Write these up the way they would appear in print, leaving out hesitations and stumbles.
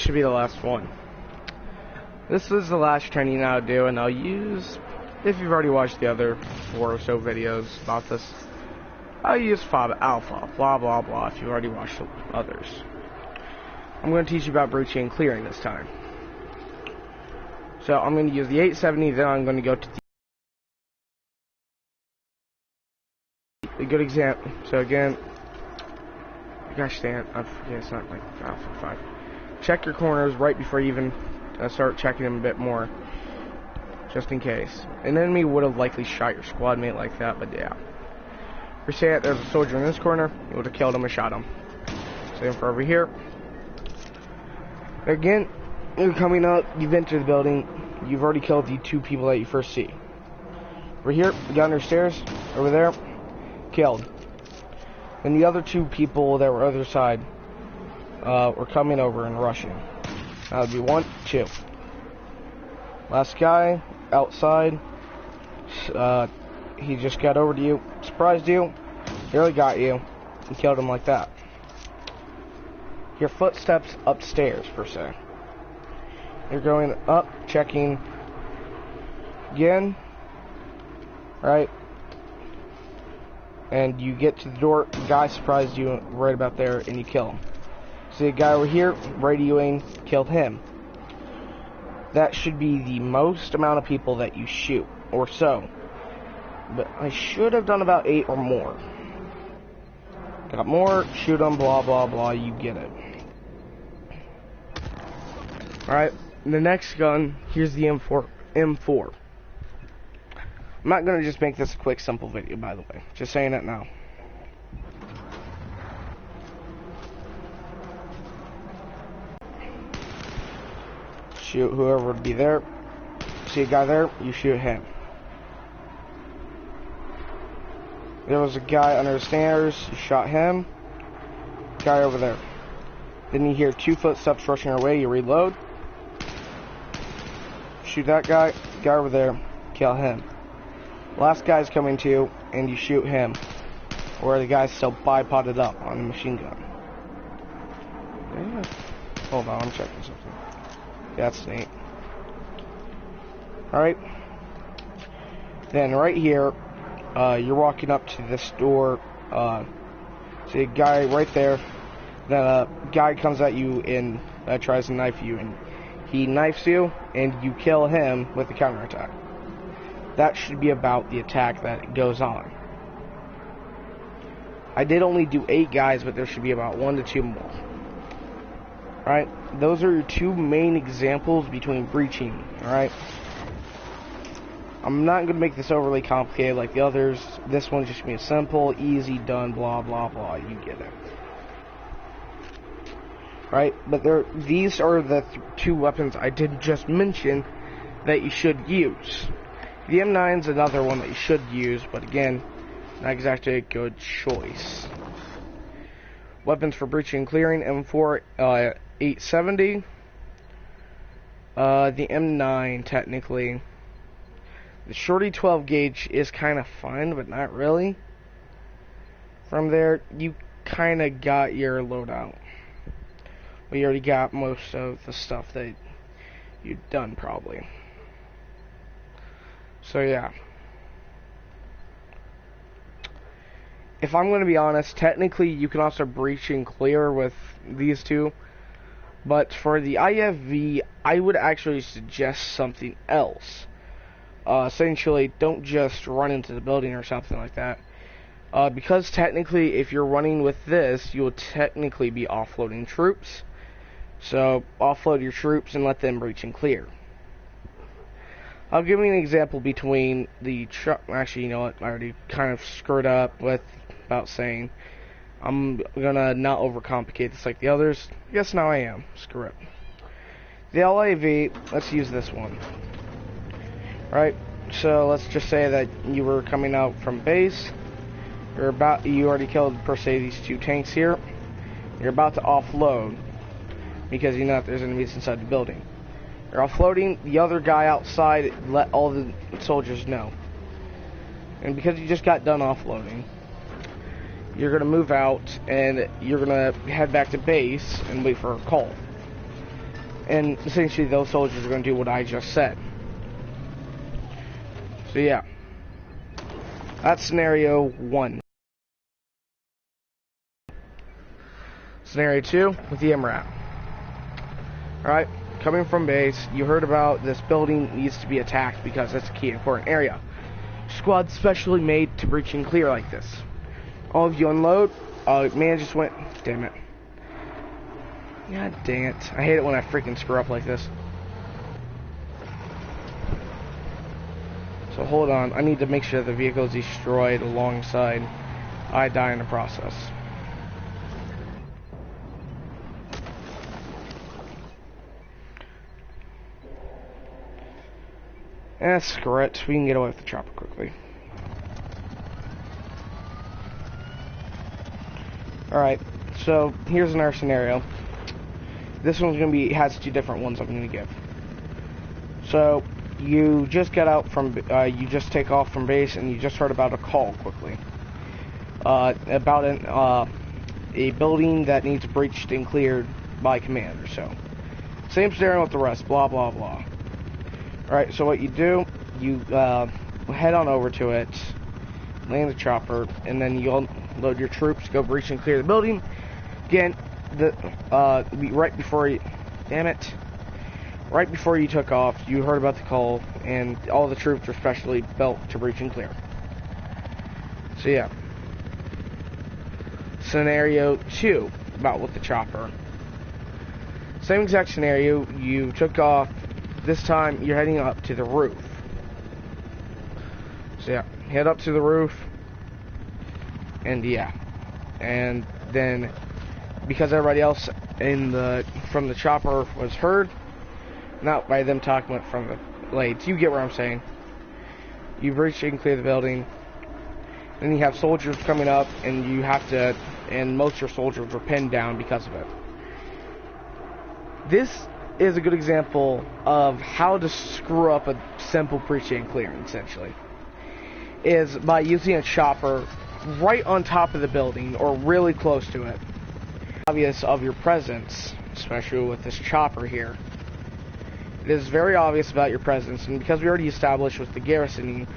should be the last one. This is the last training I'll do, and I'll use, if you've already watched the other 4 or so videos about this, I'll use FOB Alpha, blah blah blah, if you've already watched the others. I'm going to teach you about breaching and clearing this time. So I'm going to use the 870, then I'm going to go to a good example. So again, gosh damn, I forget, it's not like Alpha 5. Check your corners right before you even start checking them a bit more, just in case. An enemy would have likely shot your squad mate like that, but yeah. For say there's a soldier in this corner, you would have killed him and shot him. Same for over here. Again, you're coming up, you've entered the building, you've already killed the 2 people that you first see. Over here, you got under stairs, over there, killed. And the other 2 people that were other side were coming over and rushing. That would be 1, 2. Last guy, outside, he just got over to you, surprised you, barely got you, and killed him like that. Your footsteps upstairs, per se. You're going up, checking again, right? And you get to the door, the guy surprised you right about there, and you kill him. See a guy over here, radioing, killed him. That should be the most amount of people that you shoot, or so. But I should have done about 8 or more. Got more, shoot them, blah blah blah, you get it. Alright, the next gun, here's the M4. I'm not going to just make this a quick, simple video, by the way. Just saying it now. Shoot whoever would be there. See a guy there, you shoot him. There was a guy under the stairs, you shot him. Guy over there. Then you hear 2 footsteps rushing away, you reload. Shoot that guy, guy over there, kill him. Last guy's coming to you, and you shoot him. Where the guy's still bipoded up on the machine gun. Yeah. Hold on, I'm checking something. That's neat. Alright. Then right here, you're walking up to this door. See a guy right there. Then a guy comes at you and tries to knife you. And he knifes you, and you kill him with a counterattack. That should be about the attack that goes on. I did only do 8 guys, but there should be about 1 to 2 more. Alright, those are your 2 main examples between breaching, alright? I'm not going to make this overly complicated like the others. This one's just going to be simple, easy, done, blah, blah, blah, you get it. Right, but these are the 2 weapons I did just mention that you should use. The M9's another one that you should use, but again, not exactly a good choice. Weapons for breaching and clearing, M4, 870. The M9, technically. The shorty 12 gauge is kind of fun, but not really. From there, you kind of got your loadout. We already got most of the stuff that you've done, probably. So, yeah. If I'm going to be honest, technically you can also breach and clear with these 2. But for the IFV, I would actually suggest something else. Essentially, don't just run into the building or something like that. Because technically, if you're running with this, you'll technically be offloading troops. So, offload your troops and let them breach and clear. I'll give you an example between the truck. Actually, you know what? I already kind of screwed up with about saying. I'm gonna not overcomplicate this like the others. I guess now I am. Screw it. The LAV, let's use this one. Right? So, let's just say that you were coming out from base. You already killed, per se, these 2 tanks here. You're about to offload. Because you know that there's enemies inside the building. You're offloading, the other guy outside, let all the soldiers know. And because you just got done offloading, you're going to move out, and you're going to head back to base and wait for a call. And essentially those soldiers are going to do what I just said. So yeah. That's scenario 1. Scenario 2 with the MRAP. Alright, coming from base, you heard about this building needs to be attacked because it's a key important area. Squad specially made to breach and clear like this. All of you unload. Man just went. Damn it. God dang it. I hate it when I freaking screw up like this. So hold on. I need to make sure the vehicle is destroyed alongside I die in the process. Screw it. We can get away with the chopper quickly. Alright, so here's another scenario. This one's going to be, has 2 different ones I'm going to give. So, you just get out from, you just take off from base and you just heard about a call quickly. About a building that needs breached and cleared by commander, so. Same scenario with the rest, blah blah blah. Alright, so what you do, you head on over to it, land the chopper, and then you'll load your troops, go breach and clear the building. Again, right before you, damn it, right before you took off, you heard about the call, and all the troops were specially built to breach and clear. So yeah. Scenario 2, about with the chopper. Same exact scenario, you took off. This time, you're heading up to the roof. So yeah, head up to the roof. And yeah. And then, because everybody else from the chopper was heard, not by them talking from the blades, you get what I'm saying. You breach and clear the building. Then you have soldiers coming up, and you have to, and most of your soldiers are pinned down because of it. This is a good example of how to screw up a simple breach and clearing, essentially. Is by using a chopper right on top of the building, or really close to it. Obvious of your presence, especially with this chopper here. It is very obvious about your presence, and because we already established with the garrisoning,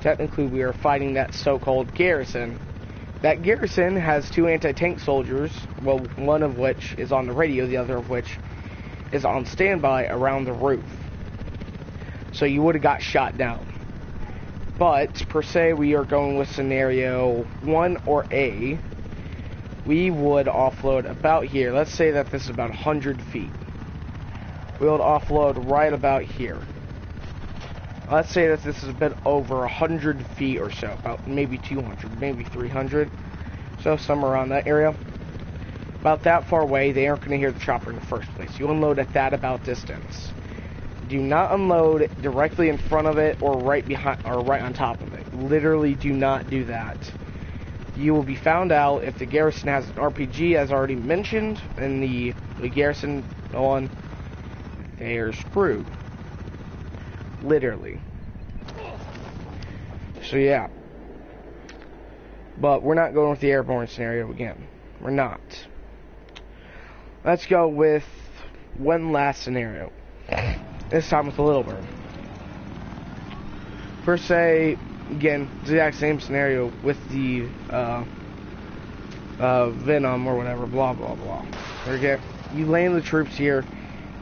technically we are fighting that so-called garrison. That garrison has 2 anti-tank soldiers, well, one of which is on the radio, the other of which is on standby around the roof. So you would have got shot down. But, per se, we are going with scenario 1 or A. We would offload about here. Let's say that this is about 100 feet. We would offload right about here. Let's say that this is a bit over 100 feet or so. About maybe 200, maybe 300. So, somewhere around that area. About that far away, they aren't going to hear the chopper in the first place. You unload at that about distance. Do not unload directly in front of it or right behind or right on top of it. Literally do not do that. You will be found out if the garrison has an RPG, as already mentioned, and the garrison on, they are screwed. Literally. So yeah. But we're not going with the airborne scenario again. We're not. Let's go with one last scenario. This time with the little bird. Per se, again, the exact same scenario with the Venom or whatever, blah blah blah. Okay, you land the troops here,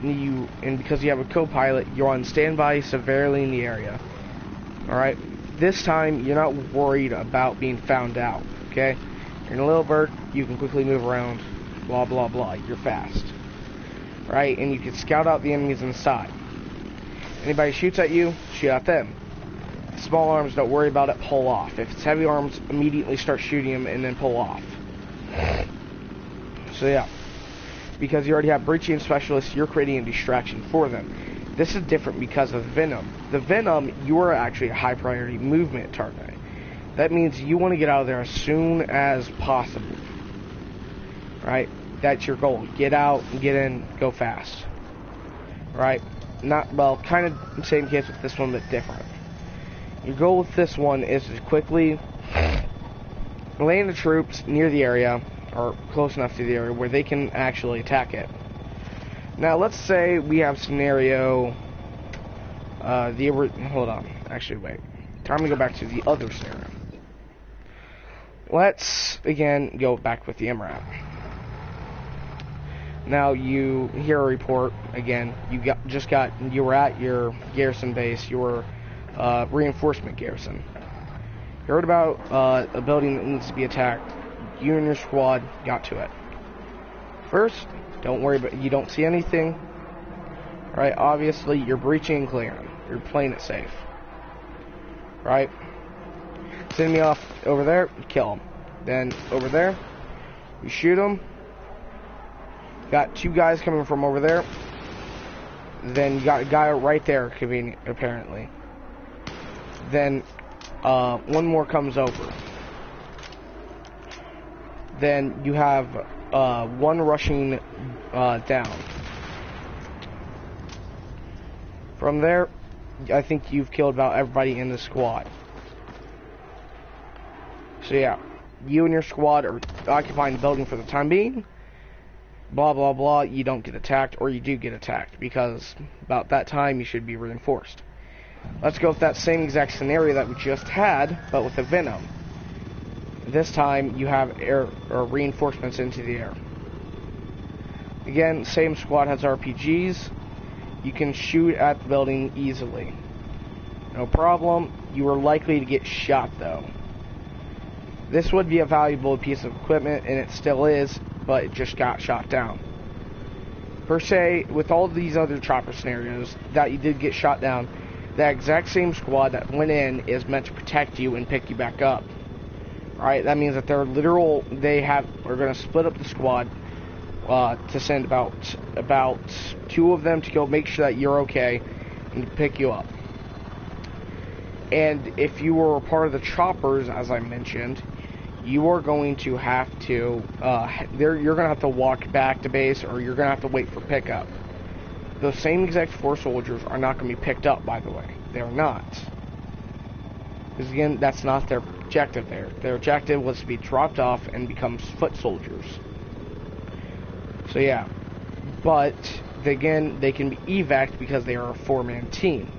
and because you have a co-pilot, you're on standby severely in the area. All right, this time you're not worried about being found out. Okay, you're in a little bird, you can quickly move around. Blah blah blah. You're fast, right? And you can scout out the enemies inside. Anybody shoots at you, shoot at them. Small arms, don't worry about it. Pull off. If it's heavy arms, immediately start shooting them and then pull off. So yeah, because you already have breaching specialists, you're creating a distraction for them. This is different because of Venom. The Venom, you are actually a high priority movement target. That means you want to get out of there as soon as possible. Right? That's your goal. Get out, get in, go fast. Right? Not, well, kind of the same case with this one, but different. Your goal with this one is to quickly land the troops near the area, or close enough to the area where they can actually attack it. Now let's say we have scenario, hold on, actually wait, time to go back to the other scenario. Let's again go back with the MRAP. Now you hear a report again. You were at your garrison base. You were reinforcement garrison. You heard about a building that needs to be attacked. You and your squad got to it. First, don't worry, but you don't see anything. Right? Obviously, you're breaching and clearing. You're playing it safe. Right? Send me off over there. You kill him. Then over there, you shoot him. Got two guys coming from over there. Then you got a guy right there, apparently. Then one more comes over. Then you have one rushing down. From there, I think you've killed about everybody in the squad. So yeah, you and your squad are occupying the building for the time being. Blah blah blah, you don't get attacked, or you do get attacked, because about that time you should be reinforced. Let's go with that same exact scenario that we just had, but with a Venom. This time you have air or reinforcements into the air. Again, same squad has RPGs. You can shoot at the building easily. No problem. You are likely to get shot though. This would be a valuable piece of equipment, and it still is, but it just got shot down. Per se, with all these other chopper scenarios that you did get shot down, that exact same squad that went in is meant to protect you and pick you back up. Alright, that means that they're are going to split up the squad to send about two of them to go make sure that you're okay and to pick you up. And if you were a part of the choppers, as I mentioned, you are going to have to, you're going to have to walk back to base, or you're going to have to wait for pickup. Those same exact 4 soldiers are not going to be picked up, by the way. They're not. Because again, that's not their objective there. Their objective was to be dropped off and become foot soldiers. So yeah. But, again, they can be evac'd because they are a 4-man team.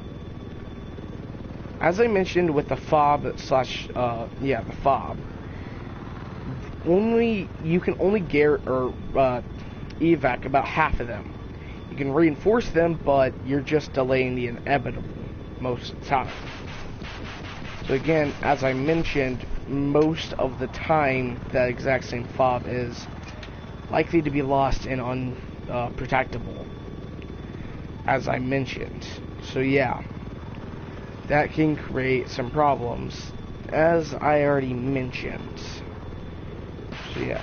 As I mentioned with the FOB the FOB, you can only evac about half of them. You can reinforce them, but you're just delaying the inevitable most of the time. So again, as I mentioned, most of the time that exact same FOB is likely to be lost and unprotectable, as I mentioned. So yeah, that can create some problems, as I already mentioned. So yeah.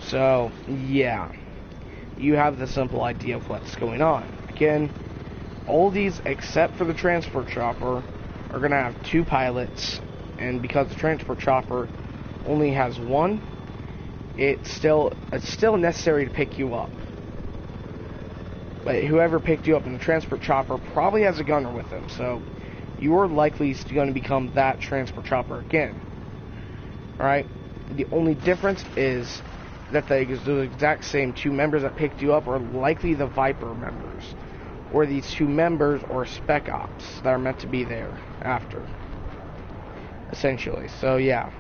So yeah, you have the simple idea of what's going on. Again, all these except for the transport chopper are going to have 2 pilots, and because the transport chopper only has 1, it's still necessary to pick you up. But whoever picked you up in the transport chopper probably has a gunner with them, so you are likely going to become that transport chopper again. Alright? The only difference is that the exact same 2 members that picked you up are likely the Viper members, or these 2 members or Spec Ops that are meant to be there after, essentially. So yeah,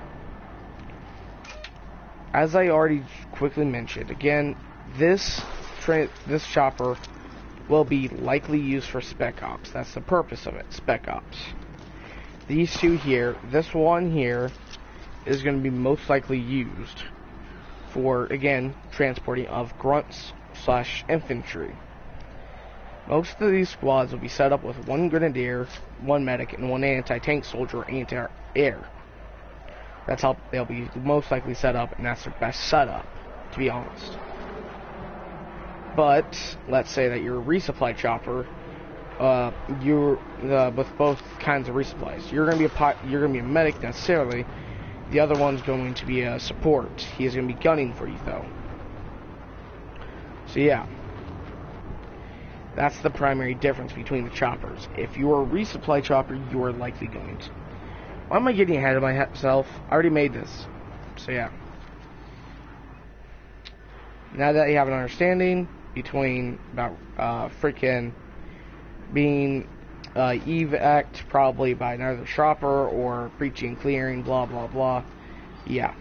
as I already quickly mentioned, again, this chopper will be likely used for Spec Ops. That's the purpose of it, Spec Ops. These 2 here, this one here, is going to be most likely used for, again, transporting of grunts / infantry. Most of these squads will be set up with 1 grenadier, 1 medic, and 1 anti-tank soldier anti-air. That's how they'll be most likely set up, and that's their best setup, to be honest. But let's say that you're a resupply chopper, with both kinds of resupplies. You're going to be a medic necessarily. The other one's going to be a support. He's going to be gunning for you though. So yeah, that's the primary difference between the choppers. If you're a resupply chopper, you are likely going to. Why am I getting ahead of myself? I already made this. So yeah. Now that you have an understanding between about freaking being evac probably by another shopper or breaching, clearing, blah blah blah. Yeah.